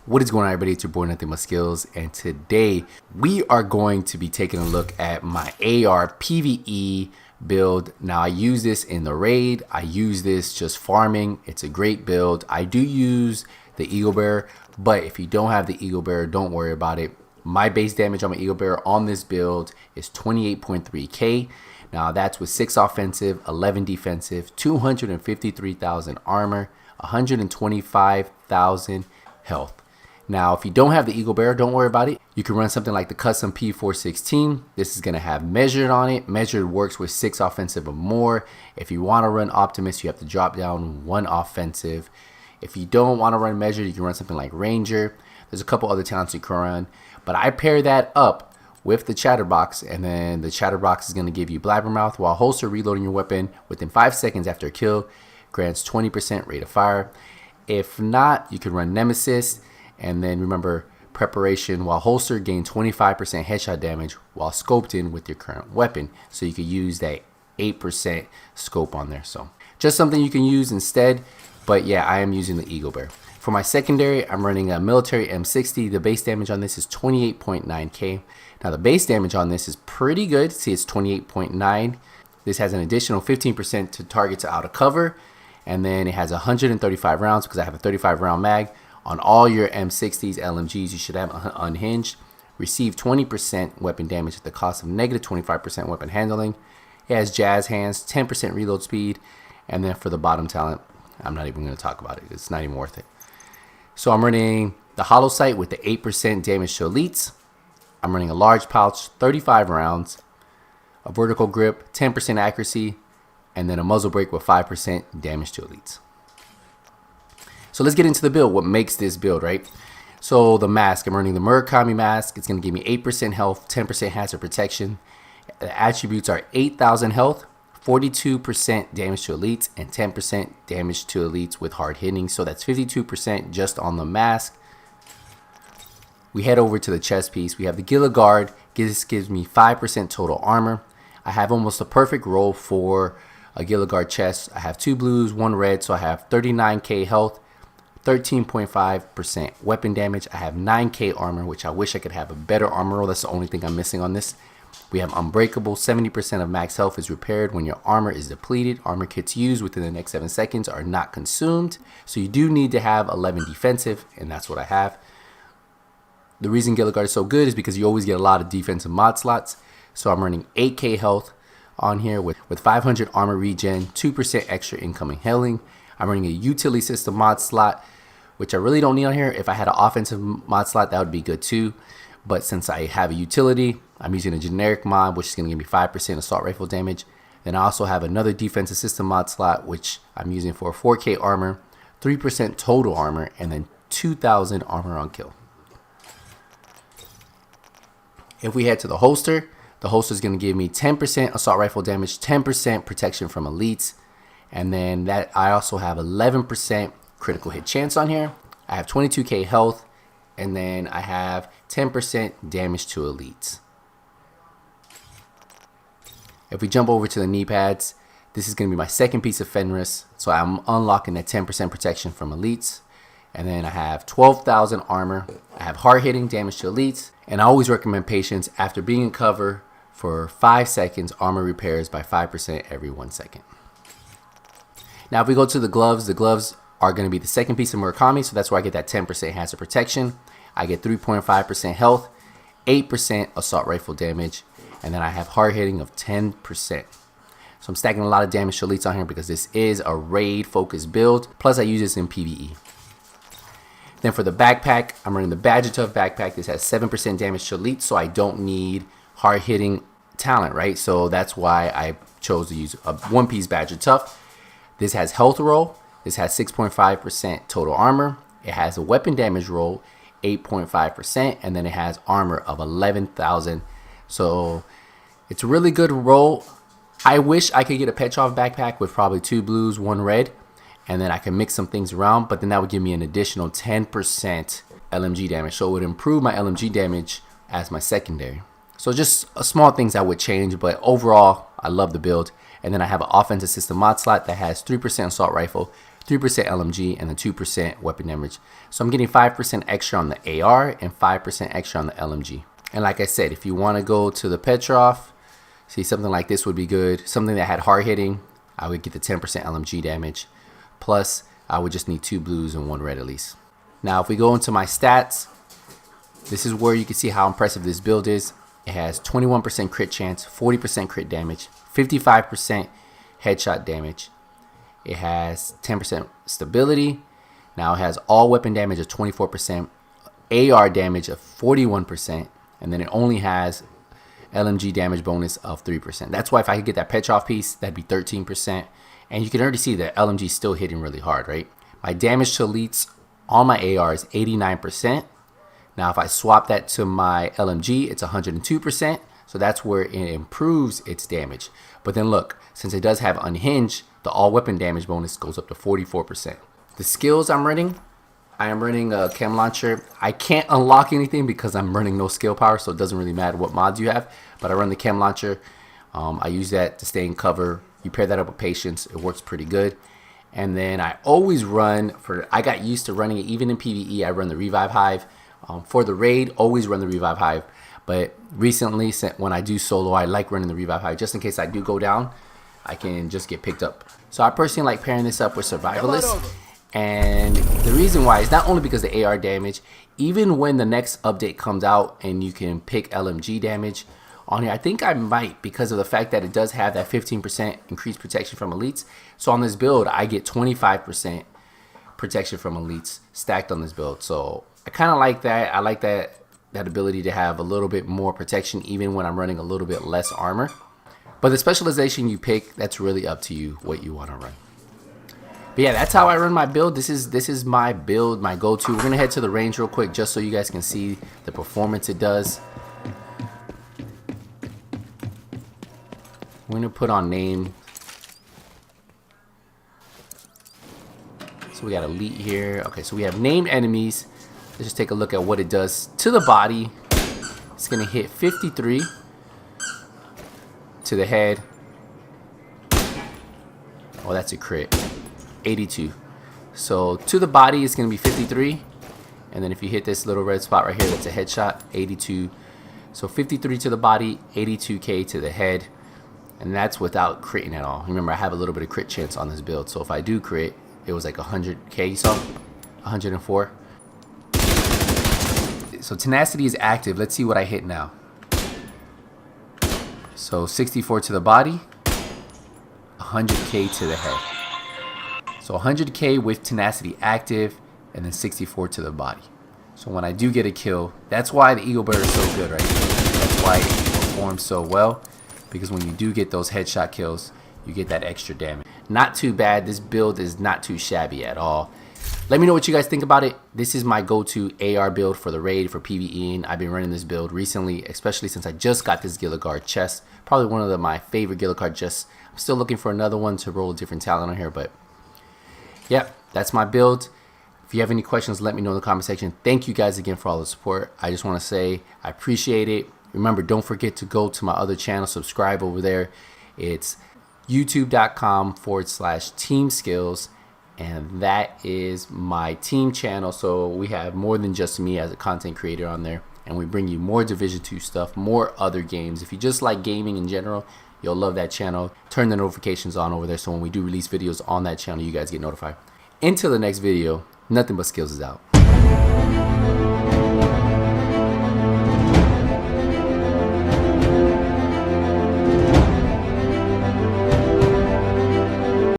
What is going on, everybody? It's your boy NothingButSkillz, and today we are going to be taking a look at my AR PvE build. Now, I use this in the raid. I use this just farming. It's a great build. I do use the Eagle Bearer, but if you don't have the Eagle Bearer, don't worry about it. My base damage on my Eagle Bearer on this build is 28.3k. Now, that's with 6 offensive, 11 defensive, 253,000 armor, 125,000 health. Now, if you don't have the Eagle Bearer, don't worry about it. You can run something like the custom P416. This is going to have measured on it. Measured works with 6 offensive or more. If you want to run Optimus, you have to drop down 1 offensive. If you don't want to run measured, you can run something like Ranger. There's a couple other talents you can run. But I pair that up with the Chatterbox, and then the Chatterbox is going to give you Blabbermouth while holster reloading your weapon within 5 seconds after a kill. Grants 20% rate of fire. If not, you can run Nemesis. And then remember, preparation while holster gain 25% headshot damage while scoped in with your current weapon. So you could use that 8% scope on there. So just something you can use instead. But yeah, I am using the Eagle Bear. For my secondary, I'm running a military M60. The base damage on this is 28.9k. Now the base damage on this is pretty good. See, it's 28.9. This has an additional 15% to targets out of cover. And then it has 135 rounds because I have a 35 round mag. On all your M60s, LMGs, you should have unhinged. Receive 20% weapon damage at the cost of negative 25% weapon handling. It has jazz hands, 10% reload speed. And then for the bottom talent, I'm not even going to talk about it. It's not even worth it. So I'm running the hollow sight with the 8% damage to elites. I'm running a large pouch, 35 rounds. A vertical grip, 10% accuracy. And then a muzzle brake with 5% damage to elites. So let's get into the build, what makes this build, right? So the mask, I'm running the Murakami mask. It's going to give me 8% health, 10% hazard protection. The attributes are 8,000 health, 42% damage to elites, and 10% damage to elites with hard hitting. So that's 52% just on the mask. We head over to the chest piece. We have the Gila Guard. This gives me 5% total armor. I have almost a perfect roll for a Gila Guard chest. I have 2 blues, 1 red, so I have 39k health. 13.5% weapon damage. I have 9k armor, which I wish I could have a better armor roll. That's the only thing I'm missing on this. We have Unbreakable. 70% of max health is repaired when your armor is depleted. Armor kits used within the next 7 seconds are not consumed. So you do need to have 11 defensive, and that's what I have. The reason Gila Guard is so good is because you always get a lot of defensive mod slots. So I'm running 8k health on here with 500 armor regen, 2% extra incoming healing. I'm running a utility system mod slot, which I really don't need on here. If I had an offensive mod slot, that would be good too. But since I have a utility, I'm using a generic mod, which is going to give me 5% assault rifle damage. Then I also have another defensive system mod slot, which I'm using for 4k armor, 3% total armor, and then 2,000 armor on kill. If we head to the holster is going to give me 10% assault rifle damage, 10% protection from elites. And then that I also have 11% critical hit chance on here. I have 22k health, and then I have 10% damage to elites. If we jump over to the knee pads, this is going to be my second piece of Fenris. So I'm unlocking that 10% protection from elites. And then I have 12,000 armor. I have hard hitting damage to elites. And I always recommend patience. After being in cover for 5 seconds, armor repairs by 5% every 1 second. Now, if we go to the gloves are going to be the second piece of Murakami, so that's where I get that 10% hazard protection. I get 3.5% health, 8% assault rifle damage, and then I have hard hitting of 10%. So I'm stacking a lot of damage to elites on here because this is a raid focused build. Plus, I use this in PvE. Then for the backpack, I'm running the Badger Tough backpack. This has 7% damage to elites, so I don't need hard hitting talent, right? So that's why I chose to use a one-piece Badger Tough. This has health roll. This has 6.5% total armor. It has a weapon damage roll, 8.5%, and then it has armor of 11,000. So it's a really good roll. I wish I could get a Petrov backpack with probably 2 blues, 1 red, and then I can mix some things around, but then that would give me an additional 10% LMG damage. So it would improve my LMG damage as my secondary. So just small things I would change, but overall, I love the build. And then I have an offensive system mod slot that has 3% assault rifle, 3% LMG, and then 2% weapon damage. So I'm getting 5% extra on the AR and 5% extra on the LMG. And like I said, if you want to go to the Petrov, see, something like this would be good. Something that had hard hitting, I would get the 10% LMG damage. Plus, I would just need 2 blues and 1 red at least. Now, if we go into my stats, this is where you can see how impressive this build is. It has 21% crit chance, 40% crit damage, 55% headshot damage. It has 10% stability. Now it has all weapon damage of 24%, AR damage of 41%, and then it only has LMG damage bonus of 3%. That's why if I could get that Petrov piece, that'd be 13%. And you can already see that LMG is still hitting really hard, right? My damage to elites on my AR is 89%. Now if I swap that to my LMG, it's 102%. So that's where it improves its damage. But then look, since it does have unhinged, the all weapon damage bonus goes up to 44%. The skills I'm running, I am running a chem launcher. I can't unlock anything because I'm running no skill power, so it doesn't really matter what mods you have. But I run the chem launcher. I use that to stay in cover. You pair that up with patience, it works pretty good. And then I always run I got used to running it even in PvE. I run the Revive Hive. For the raid, always run the Revive Hive. But recently, when I do solo, I like running the Revive Hive just in case I do go down. I can just get picked up. So I personally like pairing this up with Survivalist. And the reason why is not only because the AR damage, even when the next update comes out and you can pick LMG damage on here, I think I might, because of the fact that it does have that 15% increased protection from elites. So on this build, I get 25% protection from elites stacked on this build. So I kind of like that. I like that ability to have a little bit more protection even when I'm running a little bit less armor. But the specialization you pick, that's really up to you what you want to run. But yeah, that's how I run my build. This is my build, my go-to. We're gonna head to the range real quick just so you guys can see the performance it does. We're gonna put on name. So we got elite here. Okay, so we have named enemies. Let's just take a look at what it does to the body. It's gonna hit 53 to the head. Oh, that's a crit. 82. So to the body, it's gonna be 53. And then if you hit this little red spot right here, that's a headshot. 82. So 53 to the body, 82k to the head. And that's without critting at all. Remember, I have a little bit of crit chance on this build. So if I do crit, it was like 100k, you saw? 104. So tenacity is active. Let's see what I hit now. So 64 to the body, 100k to the head. So 100k with tenacity active, and then 64 to the body. So when I do get a kill, that's why the Eagle Bear is so good, right? That's why it performs so well, because when you do get those headshot kills, you get that extra damage. Not too bad. This build is not too shabby at all. Let me know what you guys think about it. This is my go-to AR build for the raid, for PvEing. I've been running this build recently, especially since I just got this Gilligard chest. Probably one of my favorite Gilligard chests. I'm still looking for another one to roll a different talent on here, but yep, that's my build. If you have any questions, let me know in the comment section. Thank you guys again for all the support. I just want to say I appreciate it. Remember, don't forget to go to my other channel, subscribe over there. It's youtube.com/teamskills. And that is my team channel. So we have more than just me as a content creator on there. And we bring you more Division 2 stuff, more other games. If you just like gaming in general, you'll love that channel. Turn the notifications on over there so when we do release videos on that channel, you guys get notified. Until the next video, Nothing But Skills is out.